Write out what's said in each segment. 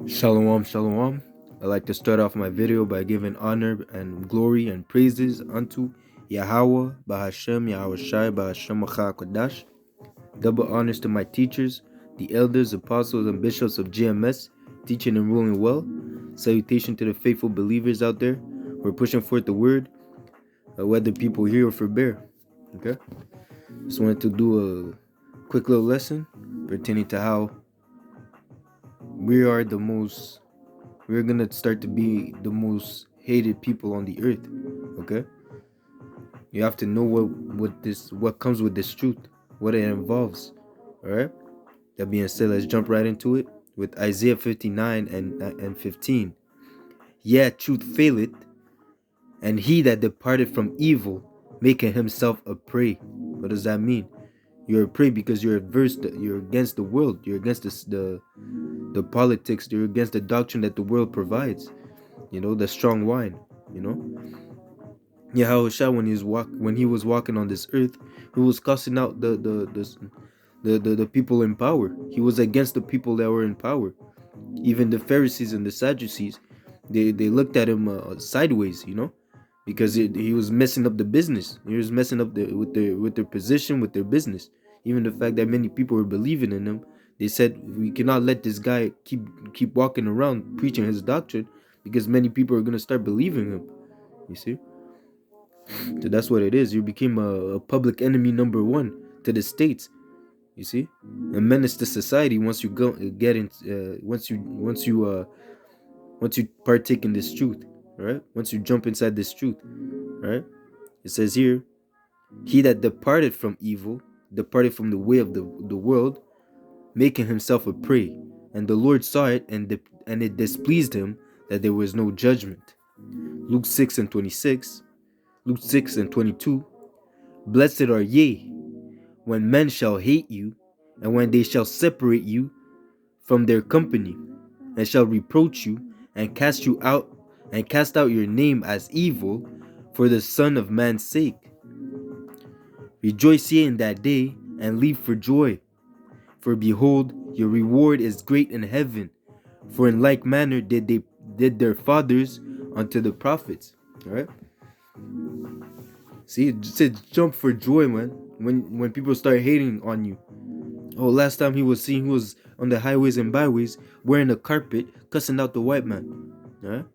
Shalom, shalom. I'd like to start off my video by giving honor and glory and praises unto YAHAWAH, BaHashem, YAHAWASHI, BaHashem QADASH. Double honors to my teachers, the elders, apostles, and bishops of GMS, teaching and ruling well. Salutation to the faithful believers out there. We're pushing forth the word, whether people hear or forbear. Okay? Just wanted to do a quick little lesson pertaining to how we're gonna start to be the most hated people on the earth. Okay, you have to know what comes with this truth, what it involves. All right, that being said, let's jump right into it with Isaiah 59 and 15. Yeah, truth faileth, and he that departed from evil making himself a prey. What does that mean? You're a prey because you're you're against the world, you're against the politics, you're against the doctrine that the world provides, the strong wine. Yahawashi, when he was walking on this earth, he was cussing out the people in power. He was against the people that were in power. Even the Pharisees and the Sadducees, they looked at him sideways, because he was messing up the business. He was messing up with their position, with their business. Even the fact that many people were believing in him, they said we cannot let this guy keep walking around preaching his doctrine, because many people are gonna start believing him. You see, so that's what it is. You became a public enemy number one to the states. You see, a menace to society once you once you partake in this truth, right? Once you jump inside this truth, right? It says here, he that departed from evil, departed from the way of the world, making himself a prey. And the Lord saw it, and it displeased him that there was no judgment. Luke 6 and 26, Luke 6 and 22, blessed are ye, when men shall hate you, and when they shall separate you from their company, and shall reproach you, and cast out your name as evil for the Son of Man's sake. Rejoice ye in that day, and leap for joy. For behold, your reward is great in heaven. For in like manner did their fathers unto the prophets. All right. See, it said jump for joy, man. When people start hating on you. Oh, last time he was on the highways and byways wearing a carpet, cussing out the white man. All right.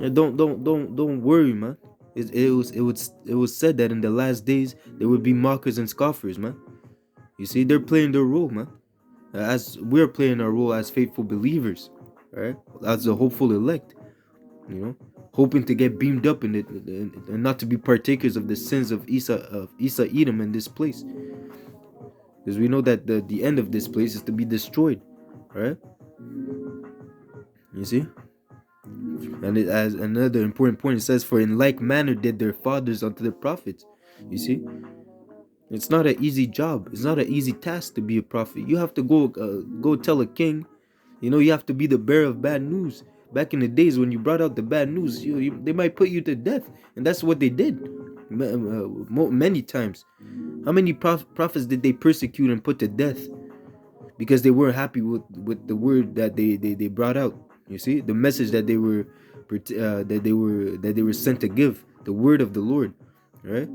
And don't worry, man. It was said that in the last days there would be mockers and scoffers, man. You see, they're playing their role, man. As we're playing our role as faithful believers, right? As the hopeful elect, hoping to get beamed up in it and not to be partakers of the sins of Esau Edom in this place, because we know that the end of this place is to be destroyed, right? You see. And it, as another important point, it says, for in like manner did their fathers unto the prophets. You see, it's not an easy job. It's not an easy task to be a prophet. You have to go tell a king, you have to be the bearer of bad news. Back in the days when you brought out the bad news, they might put you to death. And that's what they did many times. How many prophets did they persecute and put to death because they weren't happy with the word that they brought out? You see, the message that they were sent to give, the word of the Lord, right?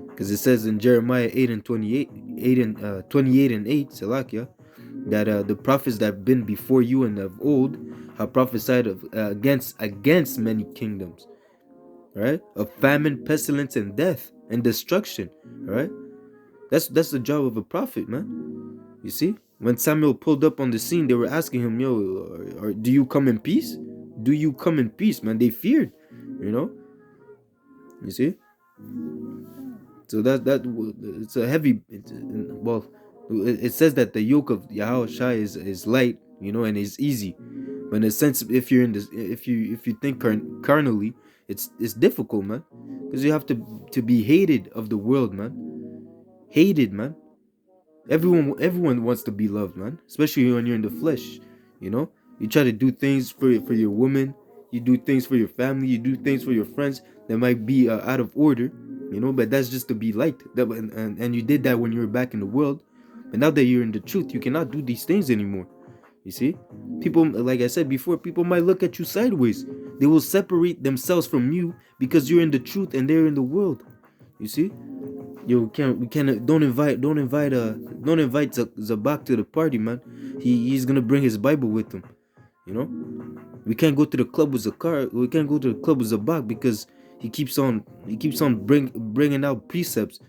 Because it says in Jeremiah 8 and 28, 28 and 8, Salakia, that the prophets that have been before you and of old have prophesied against many kingdoms, right? Of famine, pestilence, and death and destruction, right? That's the job of a prophet, man. You see, when Samuel pulled up on the scene, they were asking him, "Yo, do you come in peace? Do you come in peace, man?" They feared, You see. So it's a heavy. It says that the yoke of Yahawashi is light, and is easy. But in a sense, if you're in this, if you think carnally, it's difficult, man, because you have to be hated of the world, man. Hated, man. Everyone wants to be loved, man. Especially when you're in the flesh, You try to do things for your woman. You do things for your family. You do things for your friends that might be out of order, But that's just to be liked. And you did that when you were back in the world. But now that you're in the truth, you cannot do these things anymore. You see, people, like I said before, people might look at you sideways. They will separate themselves from you because you're in the truth and they're in the world. You see, we can't, don't invite Zabak to the party, man. He's gonna bring his Bible with him. You know, we can't go to the club with Zakar. We can't go to the club with Zabak because he keeps on bringing out precepts.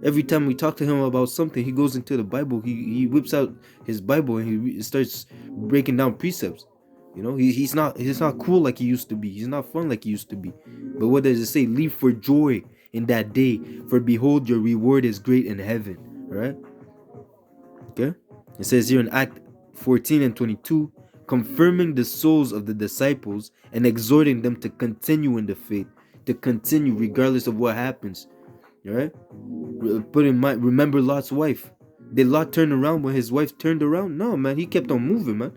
Every time we talk to him about something, he goes into the Bible. He whips out his Bible and he starts breaking down precepts. You know, he's not cool like he used to be. He's not fun like he used to be. But what does it say? Leap for joy in that day, for behold, your reward is great in heaven. All right. Okay. It says here in Act 14 and 22, confirming the souls of the disciples and exhorting them to continue in the faith, to continue regardless of what happens. All right. Put in mind, remember Lot's wife. Did Lot turn around when his wife turned around? No, man. He kept on moving, man.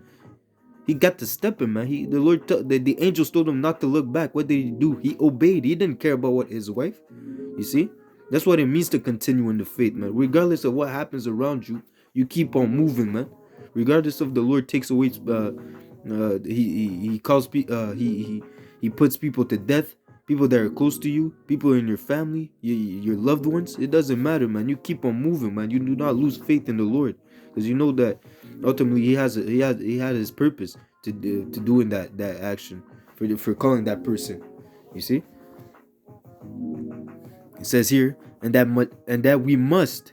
He got to stepping, man. The Lord, the angels told him not to look back. What did he do? He obeyed. He didn't care about what his wife. You see, that's what it means to continue in the faith, man. Regardless of what happens around you, you keep on moving, man. Regardless of the Lord takes away, he calls he puts people to death. People that are close to you, people in your family, your loved ones, it doesn't matter, man. You keep on moving, man. You do not lose faith in the Lord, because you know that ultimately he had his purpose to doing that action, for calling that person. You see, it says here, and that we must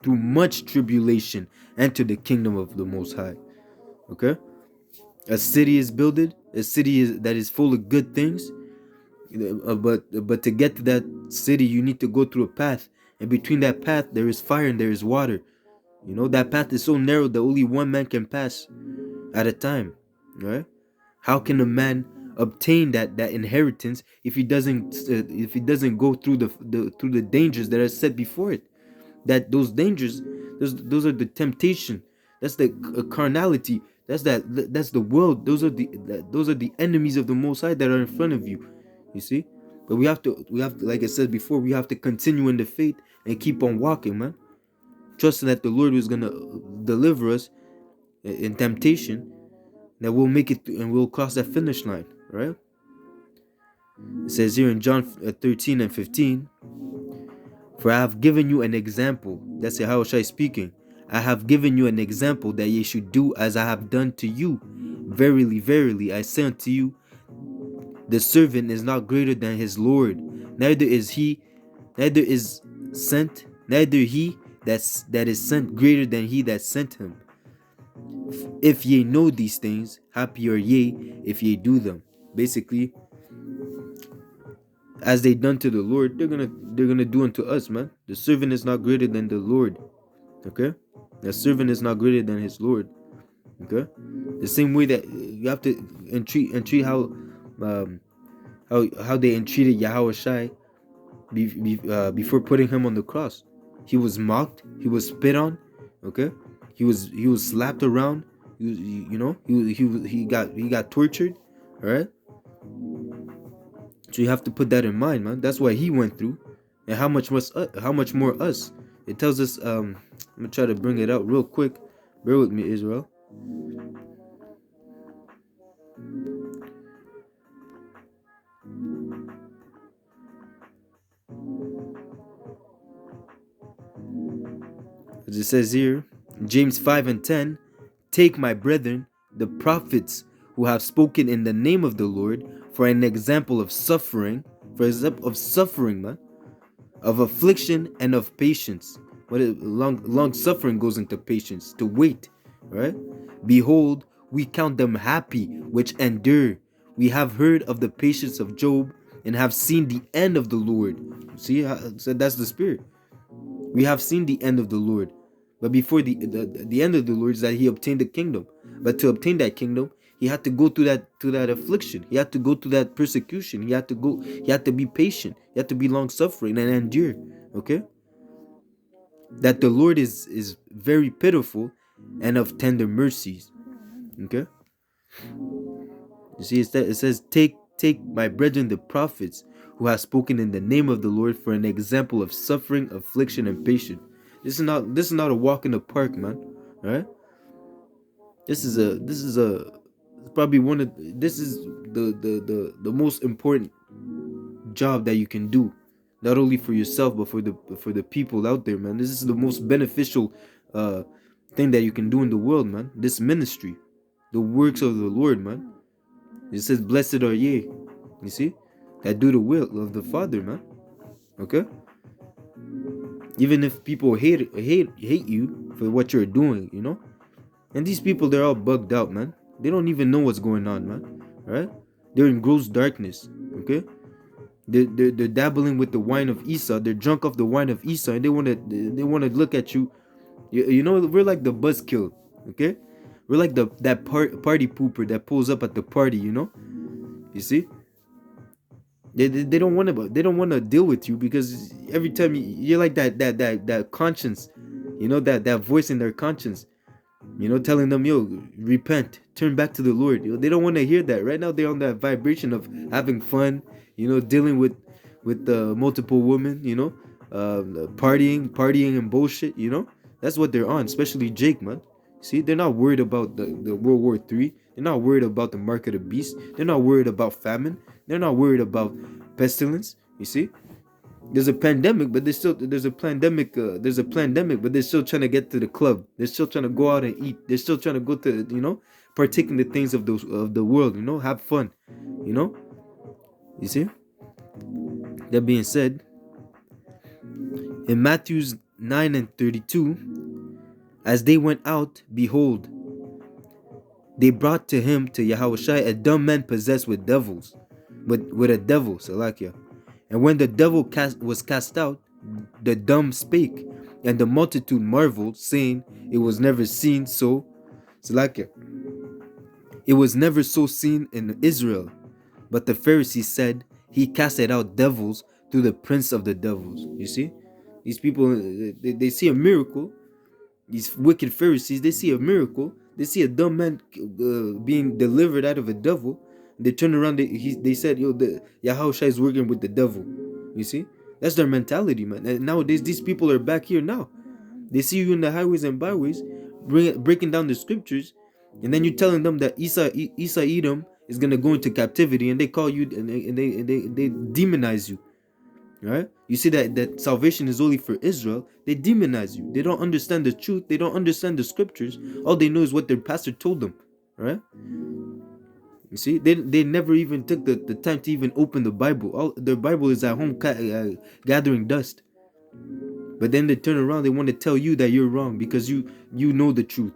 through much tribulation enter the kingdom of the Most High. Okay. A city is builded, that is full of good things, but to get to that city, you need to go through a path, and between that path there is fire and there is water. You know, that path is so narrow that only one man can pass at a time. Right? How can a man obtain that inheritance if he doesn't go through the dangers that are set before it? That those dangers, those are the temptation. That's the carnality. That's the world. Those are the enemies of the Most High that are in front of you. You see, but we have to, like I said before, we have to continue in the faith and keep on walking, man. Trusting that the Lord is gonna deliver us in temptation, that we'll make it and we'll cross that finish line, right? It says here in John 13 and 15. For I have given you an example. That's YAHAWASHI speaking. I have given you an example that ye should do as I have done to you. Verily, verily, I say unto you, the servant is not greater than his Lord. Neither is he that is sent greater than he that sent him. If ye know these things, happy are ye if ye do them. Basically, as they done to the Lord, they're gonna do unto us, man. The servant is not greater than the Lord. Okay? The servant is not greater than his Lord. Okay? The same way that you have to entreat how they entreated YAHAWASHI before putting him on the cross. He was mocked, he was spit on, okay? He was slapped around, he got tortured, all right? So you have to put that in mind, man. That's what he went through, and how much more us. It tells us. I'm gonna try to bring it out real quick. Bear with me, Israel. As it says here, James 5 and 10, take my brethren, the prophets who have spoken in the name of the Lord, for an example of suffering, man, of affliction and of patience. What long suffering goes into patience, to wait, right? Behold, we count them happy which endure. We have heard of the patience of Job and have seen the end of the Lord. See, so that's the spirit. We have seen the end of the Lord. But before the end of the Lord is that he obtained the kingdom. But to obtain that kingdom, he had to go through that affliction. He had to go through that persecution. He had to be patient. He had to be long suffering and endure. Okay? That the Lord is very pitiful and of tender mercies. Okay? You see, it says, take my brethren the prophets who have spoken in the name of the Lord for an example of suffering, affliction, and patience. This is not a walk in the park, man. All right? This is probably one of this is the most important job that you can do, not only for yourself but for the people out there, man. This is the most beneficial uh thing that you can do in the world, man. This ministry, the works of the Lord, man. It says, "Blessed are ye," you see, that do the will of the Father, man. Okay, even if people hate you for what you're doing, you know. And these people, they're all bugged out, man. They don't even know what's going on, man. All right, they're in gross darkness. Okay, they're dabbling with the wine of Esau. They're drunk off the wine of Esau, and they want to look at you. You know, we're like the buzzkill. Okay, we're like that party pooper that pulls up at the party. You know, you see. They don't want to deal with you because every time you're like that conscience, you know, that voice in their conscience, you know, telling them, yo, repent, turn back to the Lord. You know, they don't want to hear that. Right now they're on that vibration of having fun, you know, dealing with multiple women, you know, partying and bullshit, you know. That's what they're on, especially Jake, man. See, they're not worried about the World War III. They're not worried about the mark of the beast. They're not worried about famine. They're not worried about pestilence. You see, there's a pandemic, but there's a pandemic. There's a pandemic, but they're still trying to get to the club. They're still trying to go out and eat. They're still trying to go to, you know, partake in the things of the world. You know, have fun. You know, you see. That being said, in Matthew's 9:32, as they went out, behold, they brought to him, to Yahawashi, a dumb man possessed with devils, with a devil, Salakia. And when the devil was cast out, the dumb spake, and the multitude marveled, saying, it was never seen so, Salakia. It was never so seen in Israel. But the Pharisees said, he casted out devils through the prince of the devils. You see? These people, they see a miracle. These wicked Pharisees, they see a miracle. They see a dumb man being delivered out of a devil. They turn around, they said, yo, the Yahawashi is working with the devil. You see? That's their mentality, man. And nowadays, these people are back here now. They see you in the highways and byways, breaking down the scriptures, and then you're telling them that Esau Edom is going to go into captivity, and they call you, and they demonize you. Right? You see that salvation is only for Israel. They demonize you. They don't understand the truth. They don't understand the scriptures. All they know is what their pastor told them. Right? You see, they never even took the time to even open the Bible. All their Bible is at home gathering dust. But then they turn around, they want to tell you that you're wrong because you know the truth.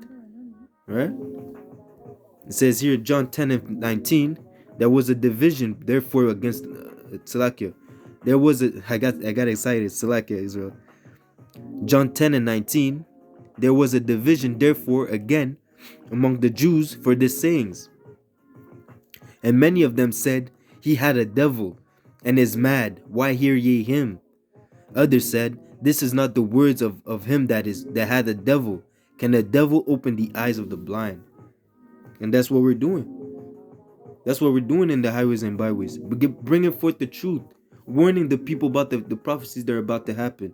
Right? It says here, John 10:19, there was a division, therefore, against Salakia. There was I got excited, Salakia, Israel. John 10:19, there was a division, therefore, again, among the Jews for these sayings. And many of them said, he had a devil, and is mad. Why hear ye him? Others said, this is not the words of him that had a devil. Can a devil open the eyes of the blind? And that's what we're doing. That's what we're doing in the highways and byways. Bringing forth the truth. Warning the people about the prophecies that are about to happen.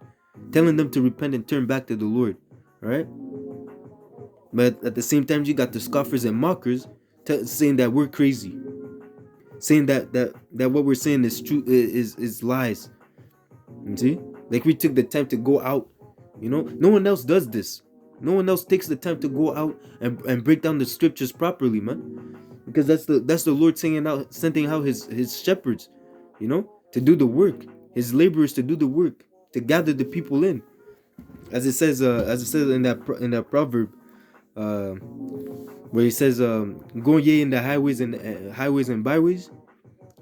Telling them to repent and turn back to the Lord. Right? But at the same time, you got the scoffers and mockers saying that we're crazy. Saying that what we're saying is true, is lies. You see? Like we took the time to go out. You know? No one else does this. No one else takes the time to go out and break down the scriptures properly, man. Because that's the Lord sending out his shepherds, you know, to do the work, his laborers to do the work, to gather the people in. As it says in that proverb, where he says, "Go ye in the highways and byways,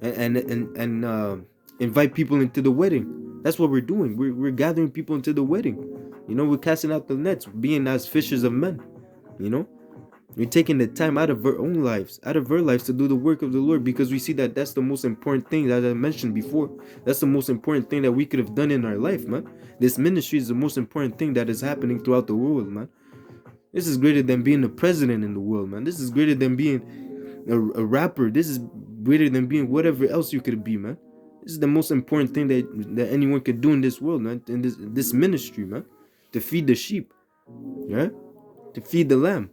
and invite people into the wedding." That's what we're doing. We're gathering people into the wedding. You know, we're casting out the nets, being as fishers of men. You know, we're taking the time out of our own lives, to do the work of the Lord, because we see that that's the most important thing that I mentioned before. That's the most important thing that we could have done in our life, man. This ministry is the most important thing that is happening throughout the world, man. This is greater than being a president in the world, man. This is greater than being a rapper. This is greater than being whatever else you could be, man. This is the most important thing that anyone could do in this world, man. In this ministry, man. To feed the sheep, yeah, to feed the lamb.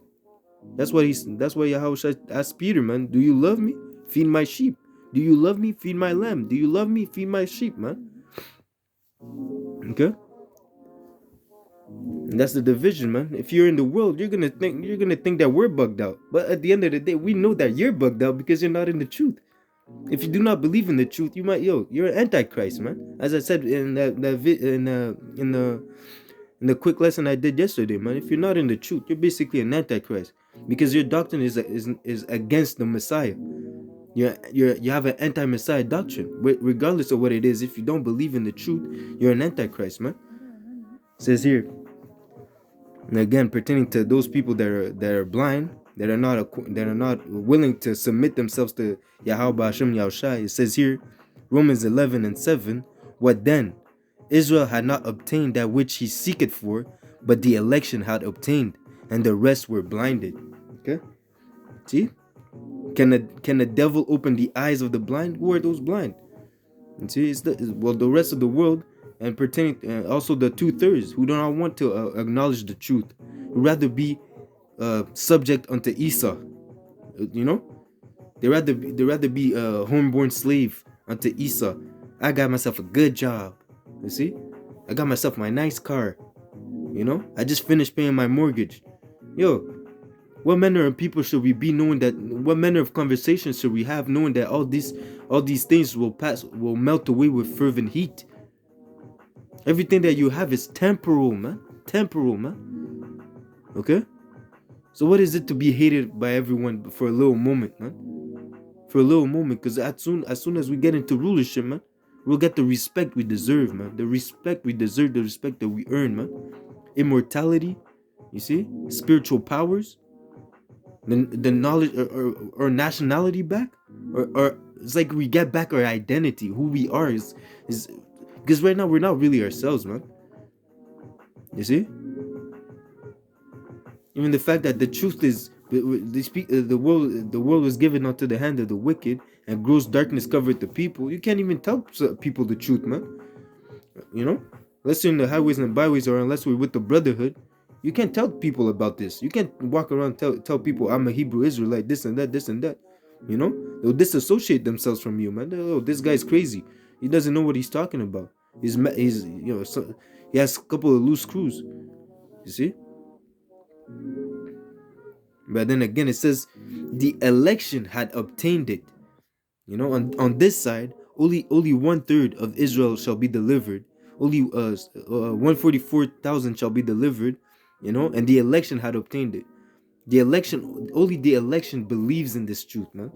That's why Yahweh asked Peter, man, do you love me? Feed my sheep. Do you love me? Feed my lamb. Do you love me? Feed my sheep, man. Okay? And that's the division, man. If you're in the world, you're gonna think that we're bugged out. But at the end of the day, we know that you're bugged out because you're not in the truth. If you do not believe in the truth, you're an antichrist, man. As I said in in the quick lesson I did yesterday, man. If you're not in the truth, you're basically an antichrist because your doctrine is against the Messiah. You have an anti-Messiah doctrine, regardless of what it is. If you don't believe in the truth, you're an antichrist, man. It says here, and again, pertaining to those people that are blind, that are not willing to submit themselves to Yahweh Hashem Yahushai. It says here, Romans 11:7. What then? Israel had not obtained that which he seeketh for, but the election had obtained, and the rest were blinded. Okay, see, can the devil open the eyes of the blind? Who are those blind? And see, the rest of the world, and pertaining also the 2/3 who do not want to acknowledge the truth, who rather be subject unto Esau. You know, they rather be a homeborn slave unto Esau. I got myself a good job. You see, I got myself my nice car. You know, I just finished paying my mortgage. Yo, what manner of people should we be, knowing that? What manner of conversations should we have, knowing that all these things will melt away with fervent heat? Everything that you have is temporal, man. Temporal, man. Okay? So what is it to be hated by everyone for a little moment, man? For a little moment, because as soon as we get into rulership, man, we'll get the respect we deserve, man. The respect we deserve, the respect that we earn, man. Immortality, you see? Spiritual powers. The knowledge or nationality back. Or it's like we get back our identity. Who we are is because right now we're not really ourselves, man. You see? Even the fact that the truth is the world was given unto the hand of the wicked, and gross darkness covered the people. You can't even tell people the truth, man. You know, unless you're in the highways and byways, or unless we're with the brotherhood, you can't tell people about this. You can't walk around tell people I'm a Hebrew Israelite, this and that, this and that. You know, they'll disassociate themselves from you, man. Oh, this guy's crazy. He doesn't know what he's talking about. He's he has a couple of loose screws. You see. But then again, it says the election had obtained it. You know, on this side, only 1/3 of Israel shall be delivered. Only 144,000 shall be delivered. You know, and the election had obtained it. Only the election believes in this truth, man.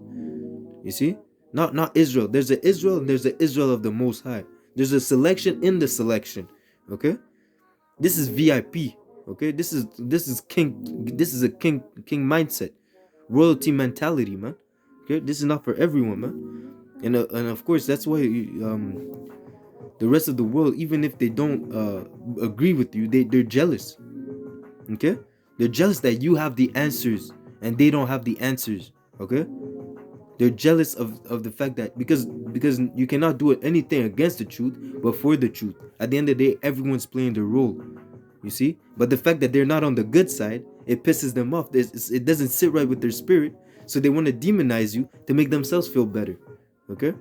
You see, not Israel. There's an Israel and there's an Israel of the Most High. There's a selection in the selection. Okay, this is VIP. Okay, this is king. This is a king mindset, royalty mentality, man. Okay, this is not for everyone, man. And of course that's why the rest of the world, even if they don't agree with you, they're jealous. Okay, they're jealous that you have the answers and they don't have the answers. Okay, they're jealous of the fact that because you cannot do anything against the truth, but for the truth. At the end of the day, everyone's playing their role. You see, but the fact that they're not on the good side, it pisses them off. It doesn't sit right with their spirit, so they want to demonize you to make themselves feel better. Okay.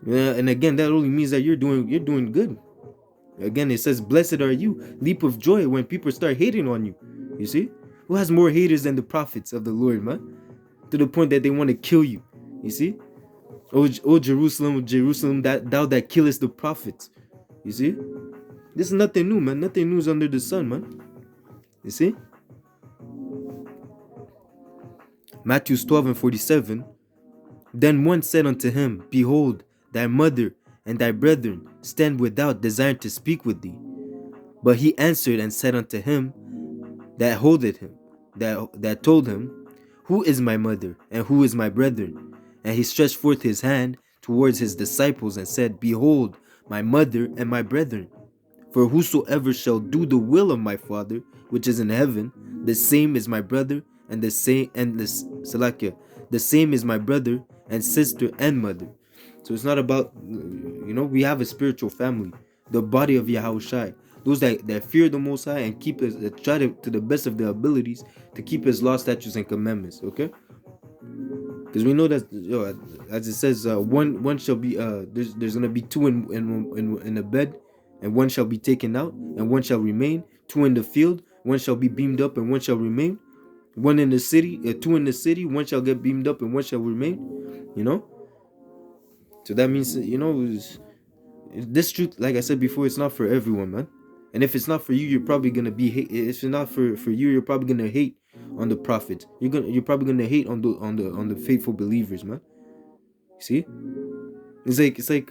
Yeah, and again, that only means that you're doing good. Again, it says, "Blessed are you, leap of joy when people start hating on you." You see, who has more haters than the prophets of the Lord, man? To the point that they want to kill you. You see, oh Jerusalem, Jerusalem, thou that killest the prophets. You see. This is nothing new, man. Nothing new is under the sun, man. You see? Matthew 12:47. Then one said unto him, Behold, thy mother and thy brethren stand without, desiring to speak with thee. But he answered and said unto him that holdeth him, that told him, Who is my mother and who is my brethren? And he stretched forth his hand towards his disciples and said, Behold, my mother and my brethren. For whosoever shall do the will of my Father which is in heaven, the same is my brother and the same is my brother and sister and mother. So it's not about, we have a spiritual family, the body of Yahawashi. those that fear the Most High and keep try to the best of their abilities to keep His law, statutes, and commandments. Okay, because we know that as it says, one shall be there's gonna be two in a bed, and one shall be taken out, and one shall remain. Two in the field, one shall be beamed up, and one shall remain. One in the city, two in the city, one shall get beamed up, and one shall remain. So that means this truth, like I said before, it's not for everyone, man. And if it's not for you, you're probably gonna be hate. If it's not for you, you're probably gonna hate on the prophets. You're probably gonna hate on the faithful believers, man. See, it's like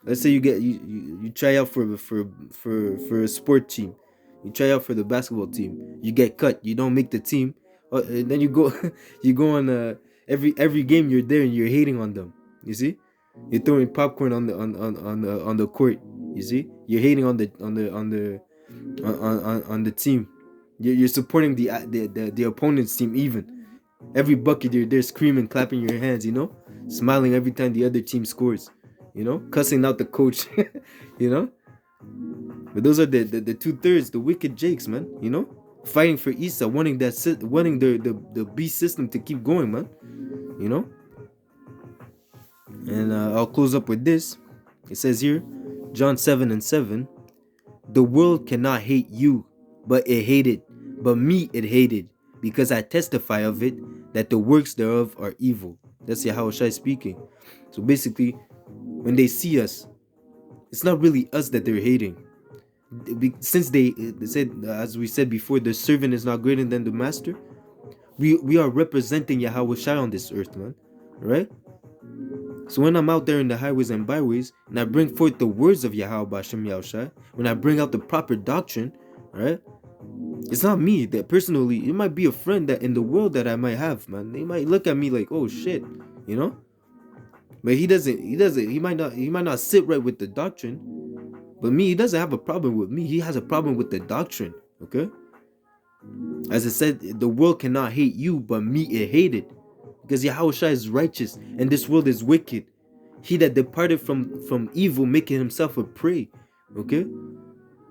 let's say you try out for a sport team. You try out for the basketball team. You get cut. You don't make the team. And then you go you go on every game you're there and you're hating on them. You see, you're throwing popcorn on the court. You see, you're hating on the team. You're supporting the opponent's team. Even every bucket you're there screaming, clapping your hands. Smiling every time the other team scores. Cussing out the coach. But those are the 2/3, the wicked jakes, man. Fighting for Isa, wanting the beast system to keep going, man. And I'll close up with this. It says here, John 7:7, the world cannot hate you, but me it hated, because I testify of it, that the works thereof are evil. That's Yahawashi speaking. So basically, when they see us, it's not really us that they're hating. Since they said, as we said before, the servant is not greater than the master. We are representing Yahawashi on this earth, man. Right? So when I'm out there in the highways and byways, and I bring forth the words of Yahawah Shem Yahushai, when I bring out the proper doctrine, right? It's not me that personally. It might be a friend that in the world that I might have, man. They might look at me like, oh shit, But he doesn't. He might not sit right with the doctrine. But me, he doesn't have a problem with me. He has a problem with the doctrine. Okay. As I said, the world cannot hate you, but me it hated. Because Yahawashi is righteous and this world is wicked. He that departed from evil, making himself a prey. Okay?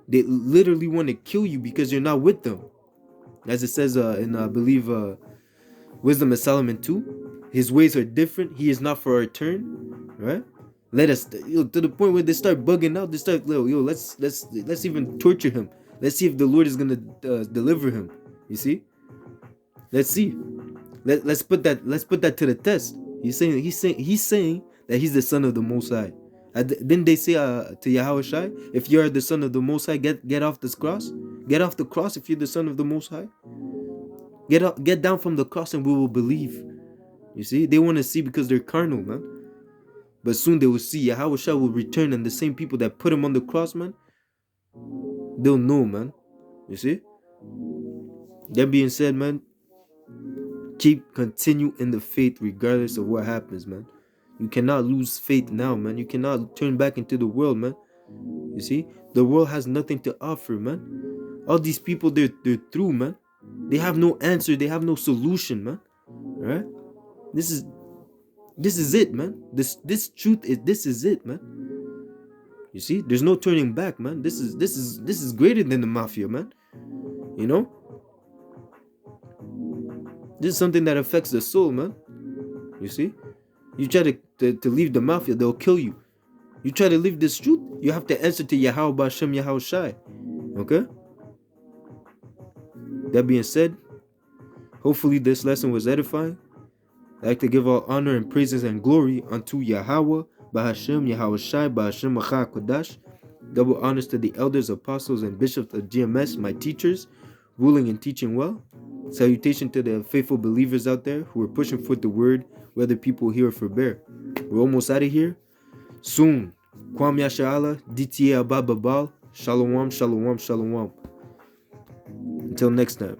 They literally want to kill you because you're not with them. As it says in, I believe, Wisdom of Solomon 2. His ways are different. He is not for our turn. Right? Let us, to the point where they start bugging out. They start, let's even torture him. Let's see if the Lord is going to deliver him. You see? Let's see. Let's put that to the test. He's saying that he's the son of the Most High. Didn't they say to Yahawashi, if you are the son of the Most High, get off this cross? Get off the cross if you're the son of the Most High. Get down from the cross and we will believe. You see, they want to see because they're carnal, man. But soon they will see Yahawashi will return, and the same people that put him on the cross, man, they'll know, man. You see? That being said, man, continue in the faith regardless of what happens, man. You cannot lose faith now, man. You cannot turn back into the world, man. You see? The world has nothing to offer, man. All these people, they're through, man. They have no answer. They have no solution, man. All right? This is it, man. This truth is it, man. You see? There's no turning back, man. This is greater than the mafia, man. This is something that affects the soul, man. You see? You try to leave the mafia, they'll kill you. You try to leave this truth, you have to answer to Yahawah Shem Yahushai. Okay? That being said, hopefully this lesson was edifying. I'd like to give all honor and praises and glory unto Yahawah, Bahashem, Yahawashi, Bahashem, QADASH. Double honors to the elders, apostles, and bishops of GMS, my teachers, ruling and teaching well. Salutation to the faithful believers out there who are pushing forth the word, whether people hear or forbear. We're almost out of here. Soon. Kwam Yasha'Allah, DTA Abba Babal. Shalom, shalom, shalom. Until next time.